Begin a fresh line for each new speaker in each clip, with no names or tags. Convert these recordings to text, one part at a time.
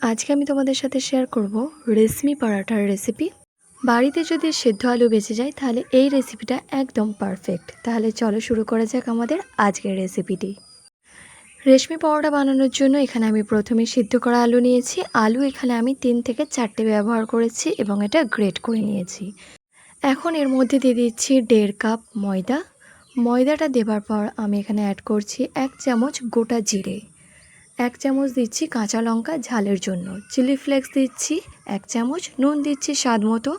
আজকে আমি তোমাদের সাথে শেয়ার করব রেশমি পরাঠার রেসিপি। বাড়িতে যদি সেদ্ধ আলু বেঁচে যায় তাহলে এই রেসিপিটা একদম পারফেক্ট। তাহলে চলো শুরু করা যাক আমাদের আজকের রেসিপিটি। রেশমি পরোটা বানানোর জন্য এখানে আমি প্রথমে সিদ্ধ করা আলু নিয়েছি। আলু এখানে আমি 3 থেকে 4টে ব্যবহার করেছি এবং এটা গ্রেট করে নিয়েছি। এখন এর মধ্যে দিয়ে দিচ্ছি 1.5 কাপ ময়দা। ময়দাটা দেবার পর আমি এখানে অ্যাড করছি 1 চামচ গোটা জিরে, 1 চামচ দিচ্ছি কাঁচা লঙ্কা ঝালের জন্য, চিলি ফ্লেক্স দিচ্ছি 1 চামচ, নুন দিচ্ছি স্বাদ মতো,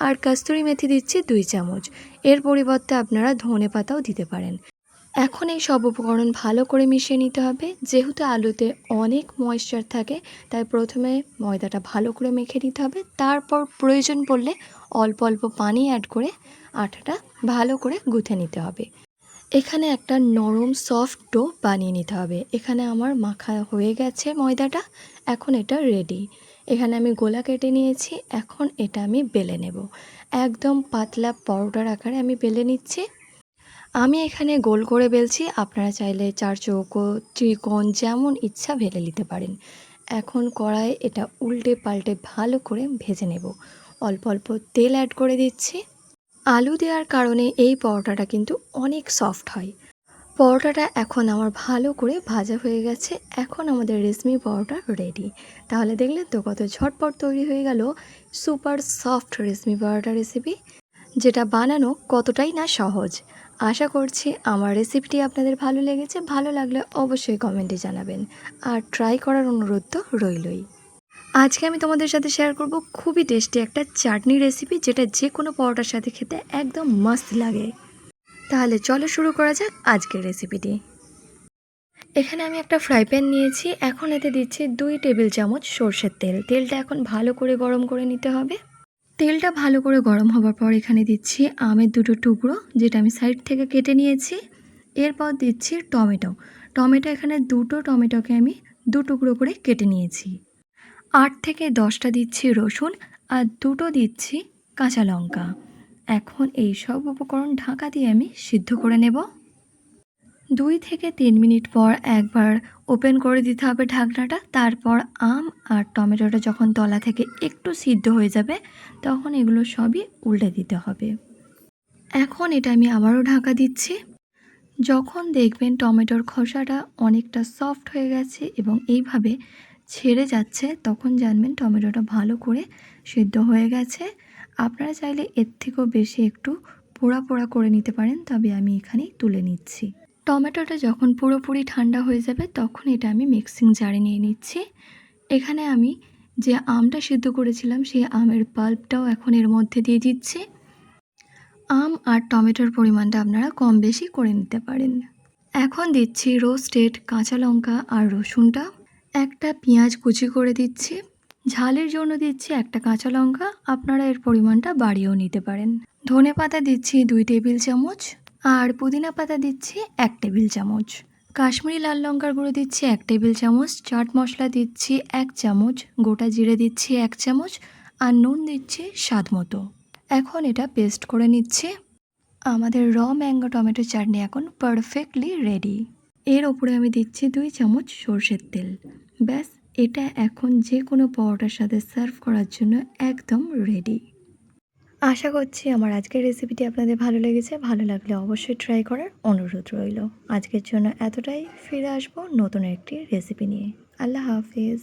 আর কস্তুরি মেথি দিচ্ছি 2 চামচ। এর পরিবর্তে আপনারা ধনে পাতাও দিতে পারেন। এখন এই সব উপকরণ ভালো করে মিশিয়ে নিতে হবে। যেহেতু আলুতে অনেক ময়েশ্চার থাকে তাই প্রথমে ময়দাটা ভালো করে মেখে নিতে হবে, তারপর প্রয়োজন পড়লে অল্প অল্প পানি অ্যাড করে আটাটা ভালো করে গুঁথে নিতে হবে। এখানে একটা নরম সফট ডো বানিয়ে নিতে হবে। এখানে আমার মাখা হয়ে গেছে ময়দাটা, এখন এটা রেডি। এখানে আমি গোলা কেটে নিয়েছি, এখন এটা আমি বেলে নেব। একদম পাতলা পরোটার আকারে আমি বেলে নিচ্ছি। আমি এখানে গোল করে বেলছি, আপনারা চাইলে 4 চৌকো, ত্রিকোণ যেমন ইচ্ছা বেলে নিতে পারেন। এখন কড়াইয়ে এটা উল্টে পাল্টে ভালো করে ভেজে নেব। অল্প অল্প তেল অ্যাড করে দিচ্ছি। আলু দেওয়ার কারণে এই পরোটাটা কিন্তু অনেক সফট হয়। পরোটাটা এখন আমার ভালো করে ভাজা হয়ে গেছে। এখন আমাদের রেশমি পরোটা রেডি। তাহলে দেখলেন তো কত ঝটপট তৈরি হয়ে গেল সুপার সফট রেশমি পরোটা রেসিপি, যেটা বানানো কতটাই না সহজ। আশা করছি আমার রেসিপিটি আপনাদের ভালো লেগেছে। ভালো লাগলে অবশ্যই কমেন্টে জানাবেন, আর ট্রাই করার অনুরোধ তো রইলই। আজকে আমি তোমাদের সাথে শেয়ার করব খুবই টেস্টি একটা চাটনি রেসিপি, যেটা যে কোনো পরোটার সাথে খেতে একদম মাস্ত লাগে। তাহলে চলো শুরু করা যাক আজকের রেসিপিটি। এখানে আমি একটা ফ্রাই প্যান নিয়েছি। এখন এতে দিচ্ছি 2 টেবিল চামচ সর্ষের তেল। তেলটা এখন ভালো করে গরম করে নিতে হবে। তেলটা ভালো করে গরম হবার পর এখানে দিচ্ছি আমের 2টো টুকরো, যেটা আমি সাইড থেকে কেটে নিয়েছি। এরপর দিচ্ছি টমেটো এখানে 2টো টমেটোকে আমি 2 টুকরো করে কেটে নিয়েছি। 8 থেকে 10টা দিচ্ছি রসুন, আর 2টো দিচ্ছি কাঁচা লঙ্কা। এখন এই সব উপকরণ ঢাকা দিয়ে আমি সিদ্ধ করে নেব। 2 থেকে 3 মিনিট পর একবার ওপেন করে দিতে হবে ঢাকনাটা। তারপর আম আর টমেটোটা যখন তলা থেকে একটু সিদ্ধ হয়ে যাবে তখন এগুলো সবই উল্টে দিতে হবে। এখন এটা আমি আবারও ঢাকা দিচ্ছি। যখন দেখবেন টমেটোর খোসাটা অনেকটা সফট হয়ে গেছে এবং এইভাবে ছেড়ে যাচ্ছে, তখন জানবেন টমেটোটা ভালো করে সিদ্ধ হয়ে গেছে। আপনারা চাইলে এর থেকেও বেশি একটু পোড়া পোড়া করে নিতে পারেন, তবে আমি এখানেই তুলে নিচ্ছি। টমেটোটা যখন পুরোপুরি ঠান্ডা হয়ে যাবে তখন এটা আমি মিক্সিং জারে নিয়ে নিচ্ছি। এখানে আমি যে আমটা সিদ্ধ করেছিলাম সেই আমের পাল্পটাও এখন এর মধ্যে দিয়ে দিচ্ছি। আম আর টমেটোর পরিমাণটা আপনারা কম বেশি করে নিতে পারেন। এখন দিচ্ছি রোস্টেড কাঁচা লঙ্কা আর রসুনটা। একটা পেঁয়াজ কুচি করে দিচ্ছি। ঝালের জন্য দিচ্ছি একটা কাঁচা লঙ্কা, আপনারা এর পরিমাণটা বাড়িয়েও নিতে পারেন। ধনে পাতা দিচ্ছি 2 টেবিল চামচ, আর পুদিনা পাতা দিচ্ছি 1 টেবিল চামচ। কাশ্মীরি লাল লঙ্কার গুঁড়ো দিচ্ছি 1 টেবিল চামচ। চাট মশলা দিচ্ছি 1 চামচ, গোটা জিরে দিচ্ছি 1 চামচ, আর নুন দিচ্ছি স্বাদ মতো। এখন এটা পেস্ট করে নিচ্ছি। আমাদের ম্যাঙ্গো টমেটো চাটনি এখন পারফেক্টলি রেডি। এর ওপরে আমি দিচ্ছি 2 চামচ সর্ষের তেল। ব্যাস, এটা এখন যে কোনো পরোটার সাথে সার্ভ করার জন্য একদম রেডি। আশা করছি আমার আজকের রেসিপিটি আপনাদের ভালো লেগেছে। ভালো লাগলে অবশ্যই ট্রাই করার অনুরোধ রইল। আজকের জন্য এতটাই। ফিরে আসবো নতুন একটি রেসিপি নিয়ে। আল্লাহ হাফিজ।